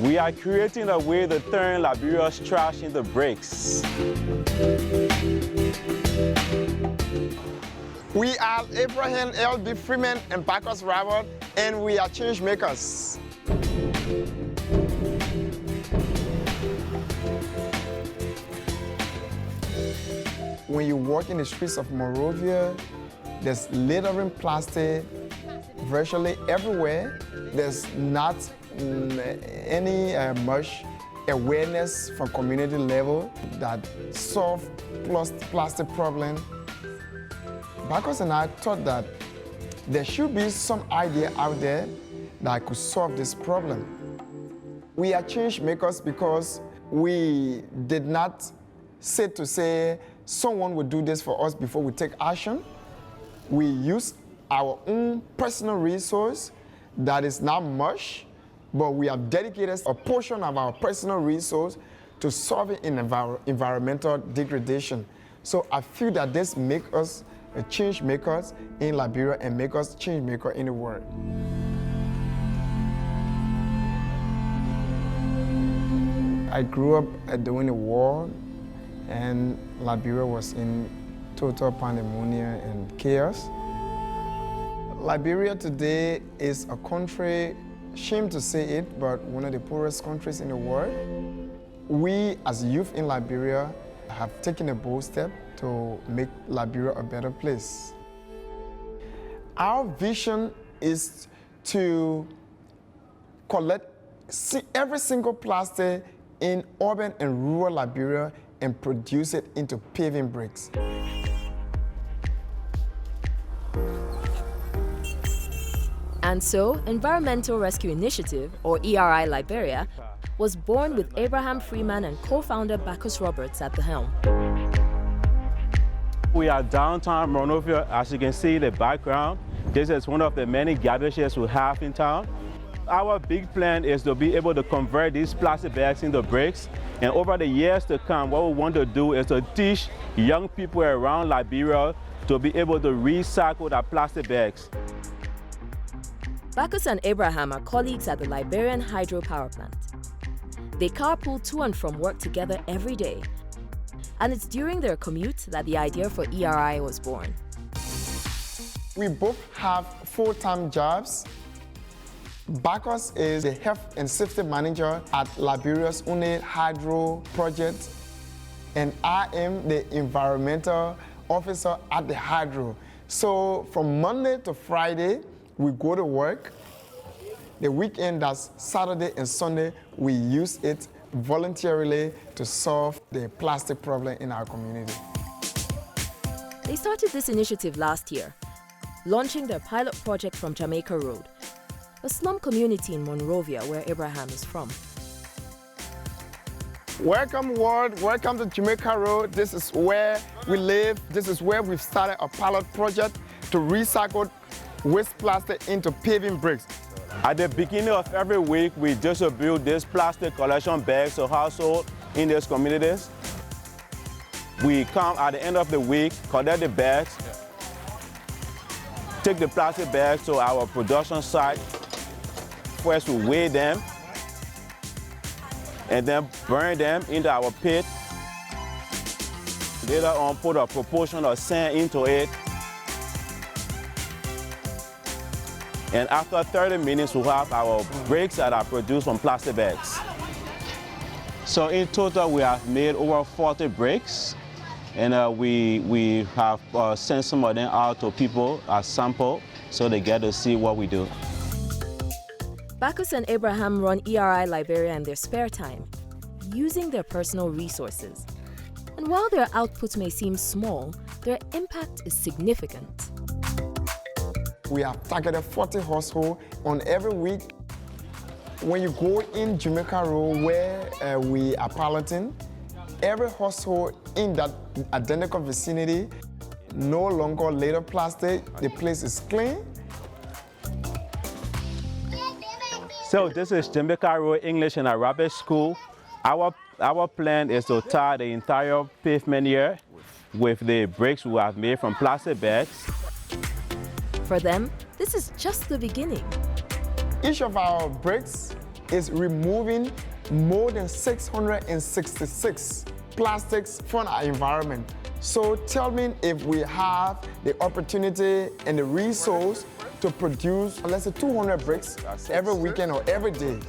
We are creating a way to turn Liberia's trash into bricks. We are Abraham L.D. Freeman and Baccus Roberts, and we are change makers. When you walk in the streets of Monrovia, there's littering plastic virtually everywhere. There's not any much awareness from community level that solve plastic problem. Baccus and I thought that there should be some idea out there that could solve this problem. We are change makers because we did not say someone would do this for us before we take action. We use our own personal resource that is not much, but we have dedicated a portion of our personal resource to solving environmental degradation. So I feel that this makes us a change makers in Liberia and make us change maker in the world. I grew up during the war, and Liberia was in total pandemonium and chaos. Liberia today is a country, shame to say it, but one of the poorest countries in the world. We as youth in Liberia have taken a bold step to make Liberia a better place. Our vision is to collect every single plastic in urban and rural Liberia and produce it into paving bricks. And so, Environmental Rescue Initiative, or ERI Liberia, was born with Abraham Freeman and co-founder Baccus Roberts at the helm. We are downtown Monrovia. As you can see in the background, this is one of the many garbages we have in town. Our big plan is to be able to convert these plastic bags into bricks. And over the years to come, what we want to do is to teach young people around Liberia to be able to recycle their plastic bags. Baccus and Abraham are colleagues at the Liberian hydropower plant. They carpool to and from work together every day. And it's during their commute that the idea for ERI was born. We both have full-time jobs. Baccus is the health and safety manager at Liberia's UNE Hydro project, and I am the environmental officer at the hydro. So from Monday to Friday, we go to work. The weekend, that's Saturday and Sunday, we use it voluntarily to solve the plastic problem in our community. They started this initiative last year, launching their pilot project from Jamaica Road, a slum community in Monrovia where Abraham is from. Welcome world, welcome to Jamaica Road. This is where we live. This is where we've started a pilot project to recycle waste plastic into paving bricks. At the beginning of every week, we distribute these plastic collection bags to households in these communities. We come at the end of the week, collect the bags, take the plastic bags to our production site. First, we weigh them, and then burn them into our pit. Later on, put a proportion of sand into it. And after 30 minutes, we have our bricks that are produced from plastic bags. So in total, we have made over 40 bricks. And we have sent some of them out to people as sample so they get to see what we do. Baccus and Abraham run ERI Liberia in their spare time, using their personal resources. And while their output may seem small, their impact is significant. We have targeted 40 households on every week. When you go in Jamaica Road where we are piloting, every household in that identical vicinity no longer litter plastic. The place is clean. So this is Jamaica Road English and Arabic School. Our plan is to tar the entire pavement here with the bricks we have made from plastic bags. For them, this is just the beginning. Each of our bricks is removing more than 666 plastics from our environment. So tell me if we have the opportunity and the resource to produce, let's say, 200 bricks every weekend or every day.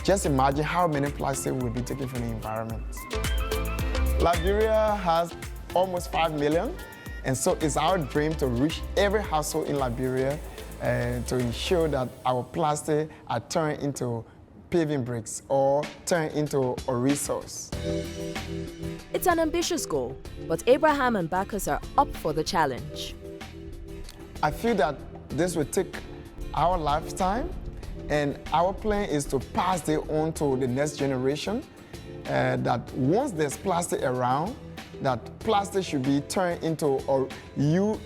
Just imagine how many plastics will be taken from the environment. Liberia has almost 5 million, and so it's our dream to reach every household in Liberia to ensure that our plastic are turned into paving bricks or turned into a resource. It's an ambitious goal, but Abraham and Baccus are up for the challenge. I feel that this will take our lifetime, and our plan is to pass it on to the next generation, that once there's plastic around, that plastic should be turned into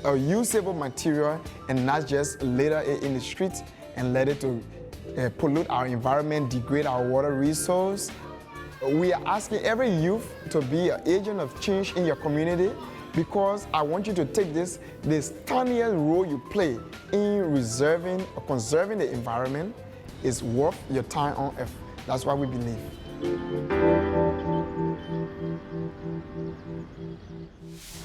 a usable material and not just litter it in the streets and let it to pollute our environment, degrade our water resource. We are asking every youth to be an agent of change in your community, because I want you to take this tiniest role you play in reserving or conserving the environment is worth your time on earth. That's what we believe.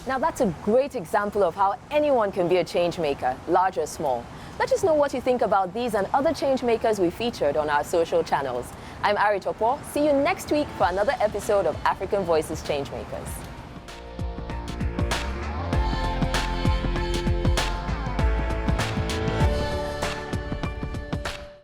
Now that's a great example of how anyone can be a change maker, large or small. Let us know what you think about these and other change makers we featured on our social channels. I'm Ari Topo. See you next week for another episode of African Voices Changemakers.